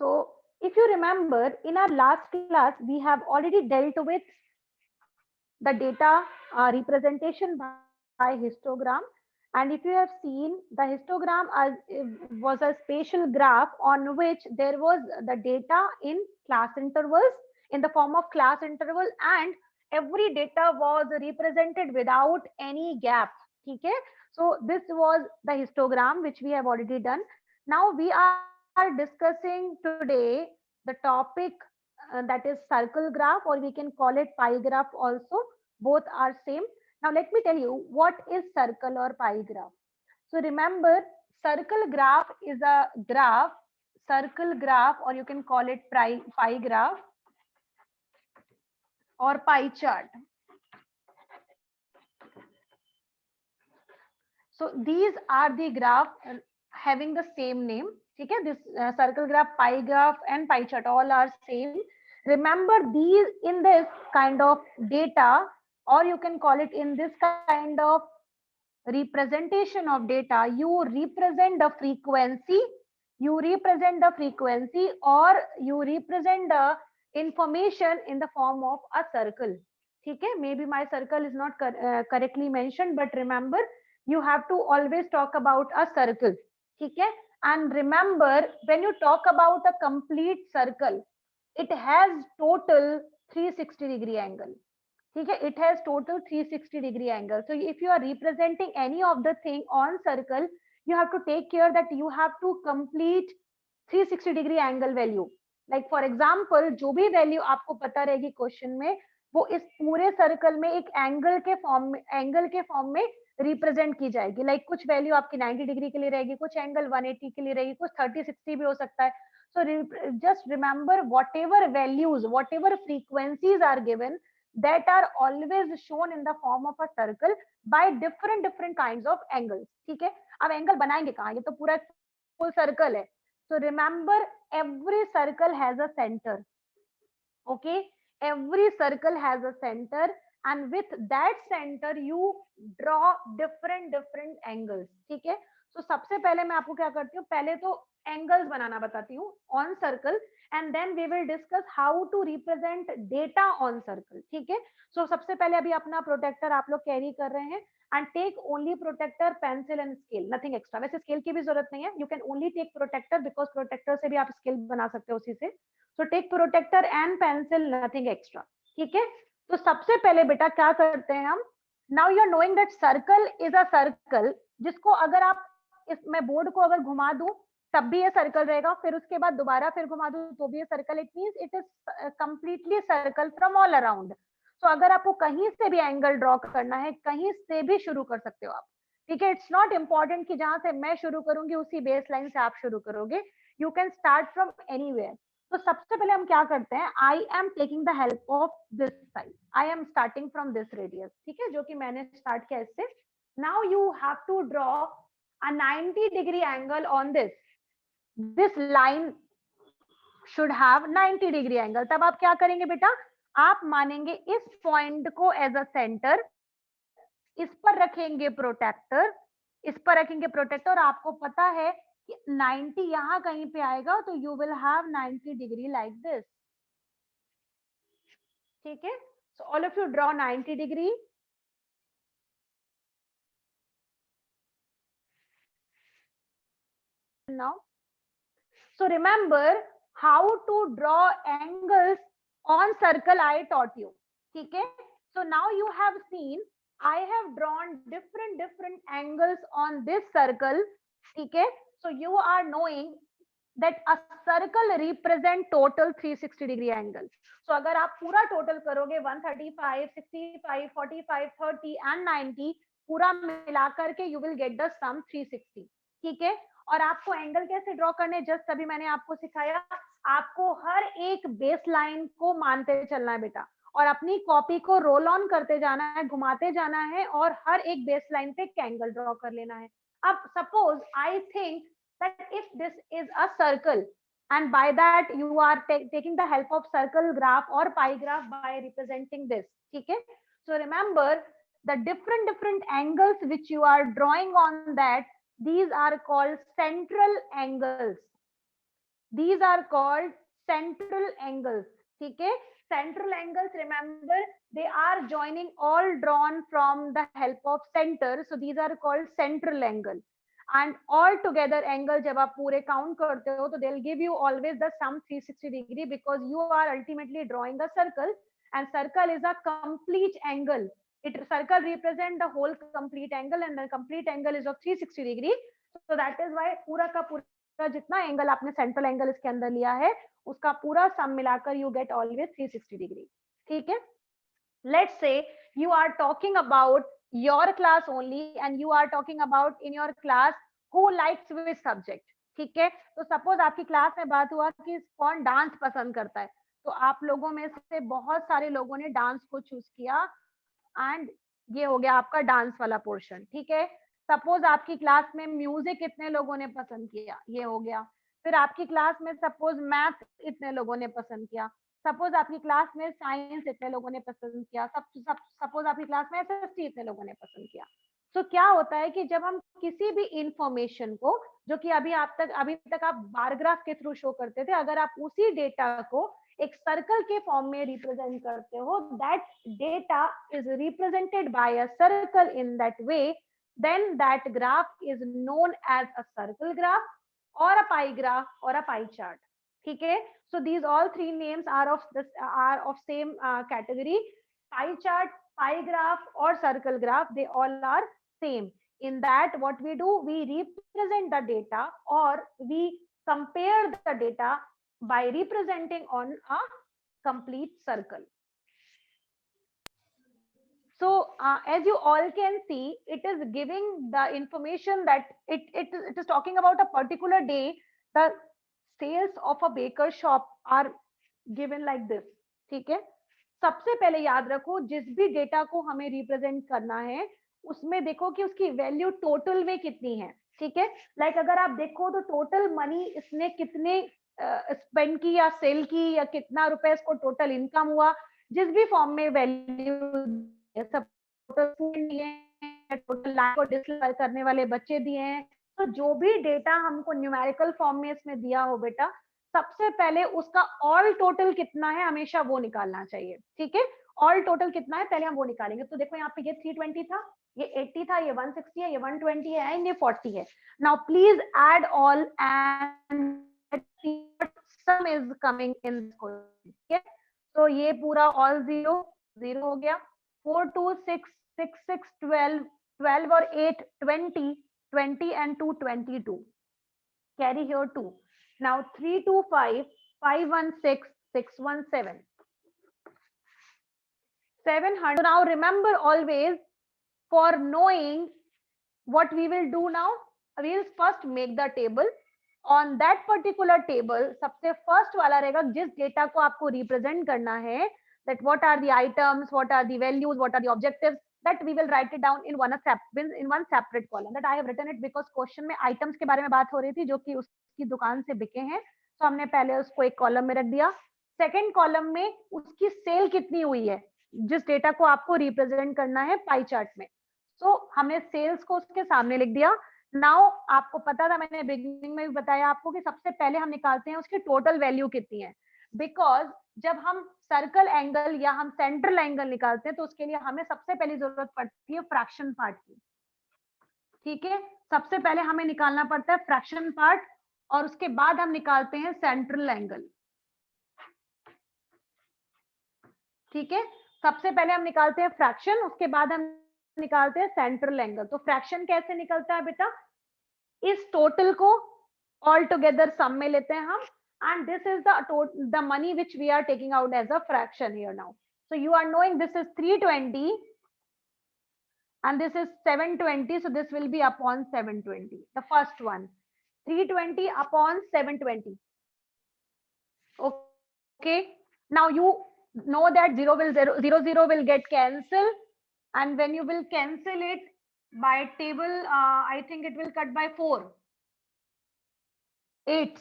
So if you remember, in our last class, we have already dealt with the data representation by histogram. And if you have seen, the histogram was a spatial graph on which there was the data in class intervals, in the form of class interval, and every data was represented without any gap. Okay, so this was the histogram which we have already done. Now we are discussing today the topic that is circle graph, or we can call it pie graph also. Both are same. Now let me tell you what is circle or pie graph. So remember, circle graph is a graph, circle graph, or you can call it pie graph or pie chart. So these are the graph having the same name. Okay, this circle graph, pie graph, and pie chart all are same. Remember, these in this kind of data, or you can call it in this kind of representation of data, you represent the frequency, or you represent the information in the form of a circle. Okay, maybe my circle is not correctly mentioned, but remember, you have to always talk about a circle. Okay, and remember, when you talk about a complete circle, it has total 360-degree angle. Okay, it has total 360-degree angle. So if you are representing any of the thing on circle, you have to take care that you have to complete 360-degree angle value. Like for example, जो भी value आपको पता रहेगी question में, वो इस पूरे circle में एक एंगल के फॉर्म में रिप्रेजेंट की जाएगी. लाइक कुछ वैल्यू आपकी 90 डिग्री के लिए रहेगी, कुछ एंगल 180 के लिए रहेगी, कुछ 30-60 भी हो सकता है. So just remember, whatever values, whatever frequencies are given, that are always shown in the form of a circle by different kinds of angles. ठीक है, अब एंगल बनाएंगे कहाँ, ये तो पूरा फुल सर्कल है. So remember, every circle has a center. Okay, every circle has a center, and with that center you draw different angles. ठीक है, so सबसे पहले मैं आपको क्या करती हूँ, पहले तो एंगल्स बनाना बताती हूँ on circle, and then we will discuss how to represent data on circle. ठीक है, सो सबसे पहले अभी अपना प्रोटेक्टर आप लोग कैरी कर रहे हैं, and take only protractor, pencil and scale, nothing extra. वैसे स्केल की भी जरूरत नहीं है, you can only take protractor, because protractor से भी आप स्केल बना सकते हो उसी से. So take protractor and pencil, nothing extra. ठीक है, तो सबसे पहले बेटा क्या करते हैं हम, now you are knowing that circle is a circle, जिसको अगर आप इस मैं बोर्ड को अगर घुमा दूं तब भी ये सर्कल रहेगा, फिर उसके बाद दोबारा फिर घुमा दूं तो भी ये circle. It means it is completely circle from all around. तो अगर आपको कहीं से भी एंगल ड्रॉ करना है, कहीं से भी शुरू कर सकते हो आप. ठीक है, इट्स नॉट इंपॉर्टेंट कि जहां से मैं शुरू करूंगी उसी बेस लाइन से आप शुरू करोगे. You can start from anywhere. तो सबसे पहले हम क्या करते हैं, I am taking the help of this side, I am starting from this radius. ठीक है, जो कि मैंने स्टार्ट किया इससे. Now you have to draw a 90-degree angle on this line should have 90-degree angle. तब आप क्या करेंगे बेटा, आप मानेंगे इस पॉइंट को एज अ सेंटर, इस पर रखेंगे प्रोटेक्टर, इस पर रखेंगे प्रोटेक्टर, और आपको पता है कि 90 यहां कहीं पे आएगा, तो you will have 90 degree like this. ठीक है, so all of you draw 90 degree. Now, so remember how to draw angles on circle I taught you. ठीक है, so now you have seen I have drawn different angles on this circle. ठीक है, so you are knowing that a circle represent total 360-degree angle. So अगर आप पूरा total करोगे 135, 65, 45, 30 and 90 पूरा मिलाकर के you will get the sum 360. ठीक है, और आपको एंगल कैसे ड्रॉ करने, जस्ट अभी मैंने आपको सिखाया. आपको हर एक बेस लाइन को मानते चलना है बेटा, और अपनी कॉपी को रोल ऑन करते जाना है, घुमाते जाना है, और हर एक बेस लाइन पे एक एंगल ड्रॉ कर लेना है. अब suppose I think that if this is a circle, and by that you are taking the help of circle graph or pie graph by representing this. ठीक है, so remember the different angles which you are drawing on that, these are called central angles. These are called central angles. ठीक है, central angles, remember, they are joining all drawn from the help of center, so these are called central angle. And all together angle जब आप पूरे count करते हो तो they'll give you always the sum 360 degree, because you are ultimately drawing a circle, and circle is a complete angle. It circle represent the whole complete angle, and the complete angle is of 360 degree. So that is why पूरा का पूरा जितना angle आपने central angle इसके अंदर लिया है उसका पूरा सम मिलाकर यू गेट ऑलवेज 360 डिग्री. ठीक है, let's say you are talking about your class only and you are talking about in your class who likes which subject. ठीक है, तो सपोज आपकी क्लास में बात हुआ कि कौन डांस पसंद करता है, तो आप लोगों में से बहुत सारे लोगों ने डांस को चूज किया एंड ये हो गया आपका डांस वाला पोर्शन. ठीक है, सपोज आपकी क्लास में म्यूजिक कितने लोगों ने पसंद किया, ये हो गया. फिर आपकी क्लास में सपोज मैथ इतने लोगों ने पसंद किया, सपोज आपकी क्लास में साइंस इतने लोगों ने पसंद किया, सपोज आपकी क्लास में एसएसटी इतने लोगों ने पसंद किया. तो क्या होता है कि जब हम किसी भी इंफॉर्मेशन को, जो कि अभी तक आप बार ग्राफ के थ्रू शो करते थे, अगर आप उसी डेटा को एक सर्कल के फॉर्म में रिप्रेजेंट करते हो, that data is represented by a circle in that way, then that graph is known as a circle graph or a pie graph or a pie chart. ठीक है, so these all three names are of same category. Pie chart, pie graph or circle graph, they all are same. In that what we do, we represent the data or we compare the data by representing on a complete circle. So as you all can see, it is giving the information that it is talking about a particular day. The sales of a baker shop are given like this. ठीक है, सबसे पहले याद रखो जिस भी data को हमें रिप्रेजेंट करना है उसमें देखो कि उसकी वैल्यू टोटल में कितनी है. ठीक है, लाइक अगर आप देखो तो टोटल मनी इसने कितने स्पेंड की या सेल की या कितना रुपए इसको टोटल इनकम हुआ, जिस भी फॉर्म में वैल्यू, सब टोटल फूड दिए हैं, टोटल लाइफ को डिस्प्ले करने वाले बच्चे दिए हैं, तो जो भी डेटा हमको न्यूमेरिकल फॉर्म में इसमें दिया हो बेटा, सबसे पहले उसका ऑल टोटल कितना है हमेशा वो निकालना चाहिए. ठीक है, ऑल टोटल कितना है पहले हम वो निकालेंगे. तो देखो यहाँ पे ये 320 था, ये 80 था, ये 160 है, ये 120 है एंड ये 40 है. Now please add all and some is coming in this question. ठीक है, तो ये पूरा ऑल जीरो जीरो हो गया. 4 2 6 6 6 12 12 और 8 20 20 and 2 22. Carry here 2. Now 3 2 5 516 617 700. Now remember always, for knowing what we will do now, we will first make the table. On that particular table सबसे first वाला रहेगा जिस डेटा को आपको रिप्रेजेंट करना है, that what are the items, what are the values, what are the objectives, that we will write it down in one separate column. That I have written it because question में items के बारे में बात हो रही थी जो कि उसकी दुकान से बिके हैं, तो हमने पहले उसको एक कॉलम में रख दिया. सेकेंड कॉलम में उसकी सेल कितनी हुई है जिस डेटा को आपको रिप्रेजेंट करना है पाई चार्ट में, तो हमने सेल्स को उसके सामने लिख दिया. नाउ आपको पता था, मैंने बिगिनिंग में भी बताया आपको कि सबसे पहले हम निकालते हैं उसकी टोटल वैल्यू कितनी है, बिकॉज जब हम सर्कल एंगल या हम सेंट्रल एंगल निकालते हैं तो उसके लिए हमें सबसे पहले जरूरत पड़ती है फ्रैक्शन पार्ट की. ठीक है, सबसे पहले हमें निकालना पड़ता है फ्रैक्शन पार्ट और उसके बाद हम निकालते हैं सेंट्रल एंगल. ठीक है, सबसे पहले हम निकालते हैं फ्रैक्शन, उसके बाद हम निकालते हैं सेंट्रल एंगल. तो फ्रैक्शन कैसे निकलता है बेटा, इस टोटल को ऑल टुगेदर सम में लेते हैं हम, and this is the money which we are taking out as a fraction here now. So you are knowing this is 320 and this is 720, so this will be upon 720. The first one, 320 upon 720. Okay, now you know that 0 will get cancelled, and when you will cancel it by table, I think it will cut by 4. 8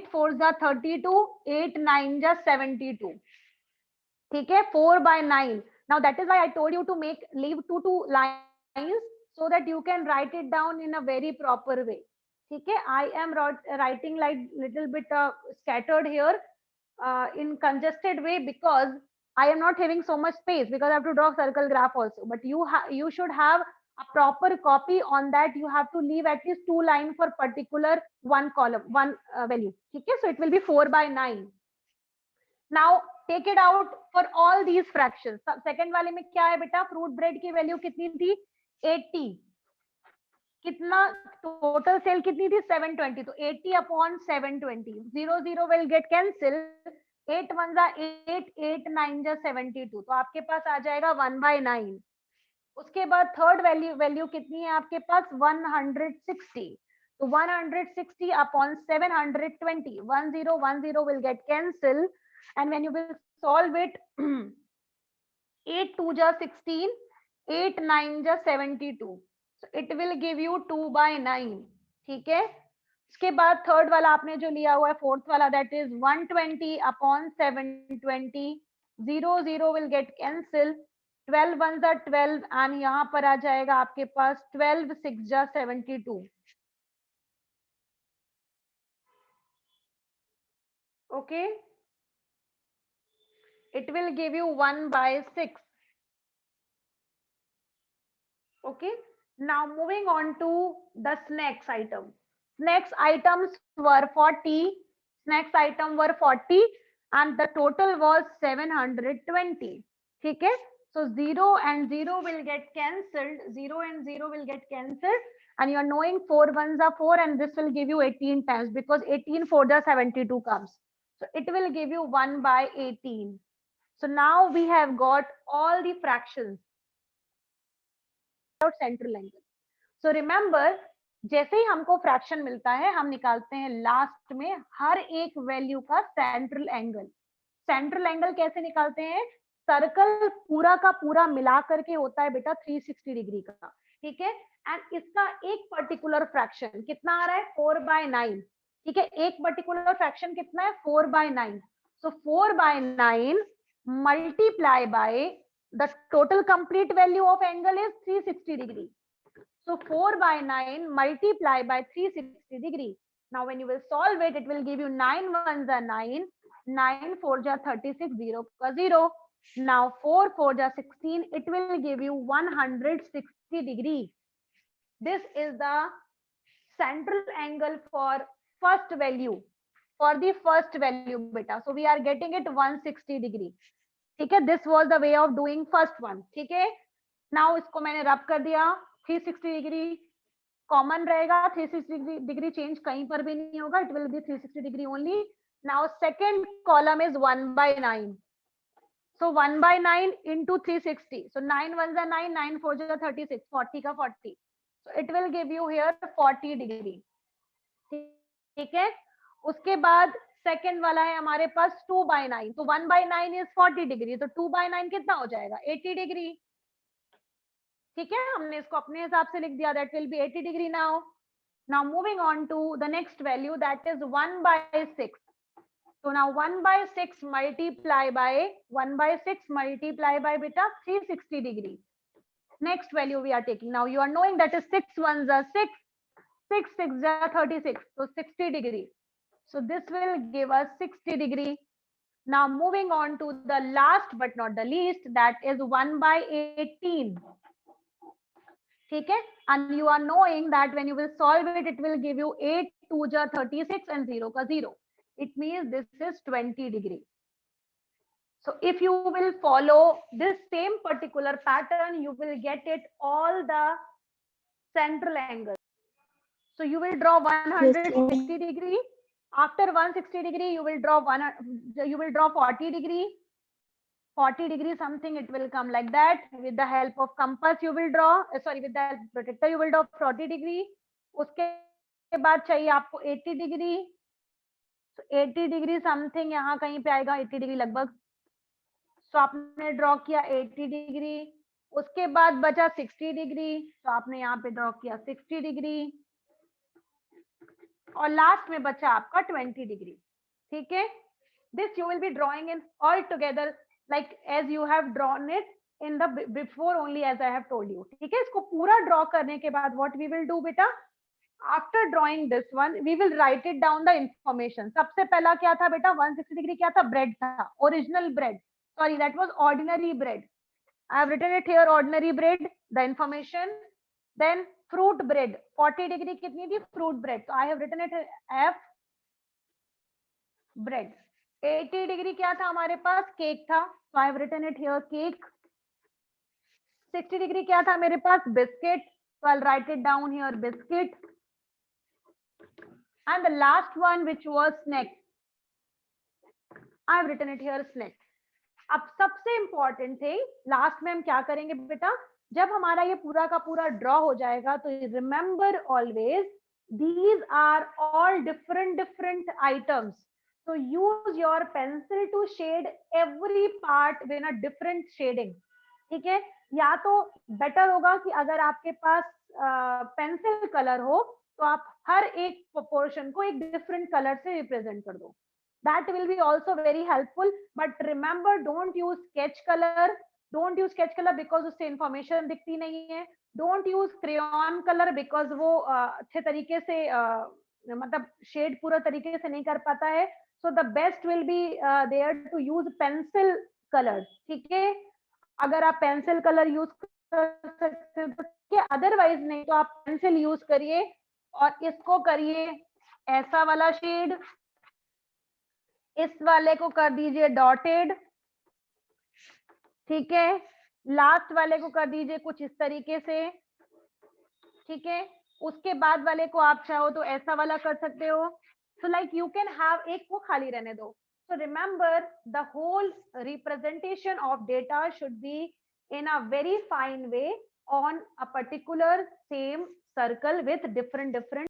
4s are 32, 8 9s are 72. ठीक है, 4 by 9. Now that is why I told you to leave two lines so that you can write it down in a very proper way. ठीक है, I am writing like little bit scattered here in congested way because I am not having so much space because I have to draw circle graph also. But you should have a proper copy. On that you have to leave at least 2 line for particular one column, one value. Okay, so it will be 4/9. Now take it out for all these fractions. Second वाले में क्या है बेटा? Fruit bread की value कितनी थी? 80. कितना total sale कितनी थी? 720. तो 80 अपॉन 720. 0 will get cancel. 8 1 जा 8, 8 9 जा 72. तो आपके पास आ जाएगा 1/9. उसके बाद थर्ड वैल्यू कितनी है आपके पास? 160. तो 160 upon 720. 10 will get cancel. And when you will solve it, 8 2 जा 16, 8 9 जा 72. So it will give you 2/9. ठीक है, उसके बाद थर्ड वाला आपने जो लिया हुआ है, फोर्थ वाला, that is 120 upon 720. 0 will get cancel. 12 1 जा 12 एंड यहाँ पर आ जाएगा आपके पास 12 6 जा 72. Okay, it will give you 1/6. Okay, now moving on to the snacks item. Snacks items were 40. Snacks item were 40 and the total was 720. ठीक है, so 0 and 0 will get cancelled. 0 and 0 will get cancelled and you are knowing 4 1s are 4 and this will give you 18 times because 18 4 the 72 comes. So it will give you 1/18. So now we have got all the fractions without central angle. So remember, जैसे ही हमको fraction मिलता है हम निकालते हैं last में हर एक value का सेंट्रल एंगल. सेंट्रल एंगल कैसे निकालते हैं? सर्कल पूरा का पूरा मिला करके होता है बेटा 360 डिग्री का. ठीक है, एंड इसका एक पर्टिकुलर फ्रैक्शन कितना आ रहा है? 4/9. ठीक है, एक पर्टिकुलर फ्रैक्शन कितना है? 4/9. सो 4/9 multiply by the total complete value of angle is 360 degree. So 4/9 multiply by 360 degree. Now when you will solve it, it will give you 9 1s are 9, 9 4 ja 36, 0 ka 0. Now 4 4 ja 16, it will give you 160 degree. This is the central angle for first value. For the first value beta, so we are getting it 160 degree. ठीक है, this was the way of doing first one. ठीक है, now इसको मैंने रब कर दिया. 360 degree common रहेगा. 360 डिग्री चेंज कहीं पर भी नहीं होगा. It will be 360 degree only. Now second column is 1/9. So 1/9 into 360. So 9 1s are 9, 9 4s are 36, 40 का 40. So it will give you here 40 degree. ठीक है, उसके बाद सेकंड वाला है हमारे पास 2/9. तो 1/9 इज 40 डिग्री. तो 2/9 कितना हो जाएगा? 80 डिग्री. ठीक है, हमने इसको अपने हिसाब से लिख दिया. That will be 80 degree. Now moving on to the next value that is 1/6. तो नाउ 1/6 मल्टीप्लाई बाय बेटा 360 degree. Next value we are taking. Now you are knowing that is 6 1s are 6, 6 6 are 36. So 60 degree. So this will give us 60 degree. Now moving on to the last but not the least, that is 1/18. ठीक है, and you are knowing that when you will solve it, it will give you 8 2 ja 36 and 0 ka 0. It means this is 20 degree. So if you will follow this same particular pattern, you will get it all the central angle. So you will draw 160 degree. After 160 degree, you will draw 40 degree. 40 degree something, it will come like that. With the help of compass, you will draw. With the protector, you will draw 40 degree. उसके बाद चाहिए आपको 80 degree. So 80 degree something यहाँ कहीं पे आएगा 80 degree लगभग. So आपने ड्रॉ किया 80 degree. उसके बाद बचा 60 degree. तो आपने यहाँ पे ड्रॉ किया 60 degree. और लास्ट में बचा आपका 20 डिग्री. ठीक है, this you will be drawing in all together like as you have drawn it in the before only as I have told you. ठीक है, इसको पूरा ड्रॉ करने के बाद व्हाट वी विल डू बेटा, after drawing this one we will write it down the information. सबसे पहला क्या था बेटा, 160 डिग्री क्या था, ब्रेड था, original bread, sorry that was ordinary bread. I have written it here, ordinary bread, the information. Then fruit bread, 40 degree कितनी थी, fruit bread, so I have written it F bread. 80 degree क्या था हमारे पास, cake था, so I have written it here cake. 60 degree क्या था मेरे पास, biscuit, so I'll write it down here biscuit. And the last one which was snack, I have written it here snack. अब सबसे important thing last में हम क्या करेंगे बेटा, जब हमारा ये पूरा का पूरा ड्रॉ हो जाएगा तो remember always these are all different items, so use your pencil to shade every part with a different shading. ठीक है, या तो बेटर होगा कि अगर आपके पास पेंसिल कलर हो तो आप हर एक पोर्शन को एक डिफरेंट कलर से रिप्रेजेंट कर दो. That will be also very helpful, but remember don't use sketch color. Don't use sketch color because उससे information दिखती नहीं है. Don't use crayon color because वो अच्छे तरीके से मतलब शेड पूरा तरीके से नहीं कर पाता है. So the best will be there to use pencil colors. ठीक है, अगर आप पेंसिल कलर यूज कर सकते हो तो ठीक है, अदरवाइज नहीं तो आप पेंसिल यूज करिए और इसको करिए ऐसा वाला शेड, इस वाले को कर दीजिए डॉटेड. ठीक है, लास्ट वाले को कर दीजिए कुछ इस तरीके से. ठीक है, उसके बाद वाले को आप चाहो तो ऐसा वाला कर सकते हो. So like you can have, एक को खाली रहने दो. So remember the whole representation of data should be in a very fine way on a particular same circle with different